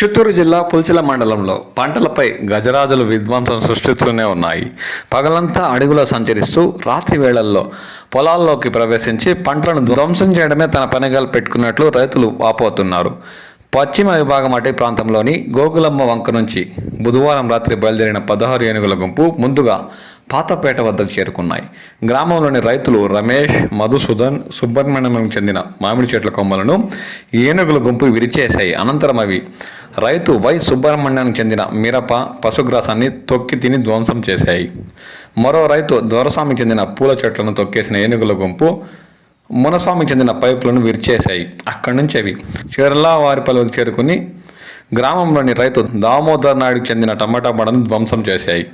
చిత్తూరు జిల్లా పుల్చిల మండలంలో పంటలపై గజరాజులు విధ్వంసం సృష్టిస్తూనే ఉన్నాయి. పగలంతా అడవిలో సంచరిస్తూ రాత్రి వేళల్లో పొలాల్లోకి ప్రవేశించి పంటలను ధ్వంసం చేయడమే తన పనిగా పెట్టుకున్నట్లు రైతులు వాపోతున్నారు. పశ్చిమ విభాగం అటవీ ప్రాంతంలోని గోగులమ్మ వంక నుంచి బుధవారం రాత్రి బయలుదేరిన 16 ఏనుగుల గుంపు ముందుగా పాతపేట వద్దకు చేరుకున్నాయి. గ్రామంలోని రైతులు రమేష్, మధుసూదన్, సుబ్రహ్మణ్యంకు చెందిన మామిడి చెట్ల కొమ్మలను ఏనుగుల గుంపు విరిచేశాయి. అనంతరం అవి రైతు వై సుబ్రహ్మణ్యానికి చెందిన మిరప, పశుగ్రాసాన్ని తొక్కి తిని ధ్వంసం చేశాయి. మరో రైతు దొరస్వామికి చెందిన పూల చెట్లను తొక్కేసిన ఏనుగుల గుంపు మునస్వామికి చెందిన పైపులను విరిచేశాయి. అక్కడి నుంచి అవి చెర్లావారిపల్లికి చేరుకుని గ్రామంలోని రైతు దామోదర్ నాయుడుకి చెందిన టమాటా పంటను ధ్వంసం చేశాయి.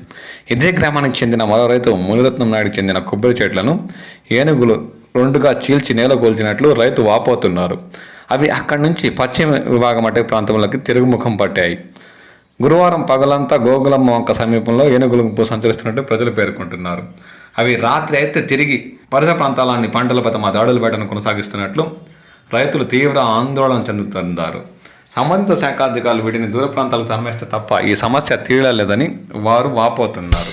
ఇదే గ్రామానికి చెందిన మరో రైతు మునిరత్నం నాయుడుకి చెందిన కొబ్బరి చెట్లను ఏనుగులు రెండుగా చీల్చి నేల కూల్చినట్లు రైతు వాపోతున్నారు. అవి అక్కడి నుంచి పశ్చిమ విభాగం అటవీ ప్రాంతంలోకి తిరుగుముఖం పట్టాయి. గురువారం పగలంతా గోగులమ్మ వంక సమీపంలో ఏనుగుల గుంపు సంచరిస్తున్నట్టు ప్రజలు పేర్కొంటున్నారు. అవి రాత్రి అయితే తిరిగి పరిసర ప్రాంతాలన్నీ పంటలపై తమ దాడుల వేటను కొనసాగిస్తున్నట్లు రైతులు తీవ్ర ఆందోళన చెందుతున్నారు. సంబంధిత శాఖాధికారులు వీటిని దూర ప్రాంతాలకు తరమేస్తే తప్ప ఈ సమస్య తీరలేదని వారు వాపోతున్నారు.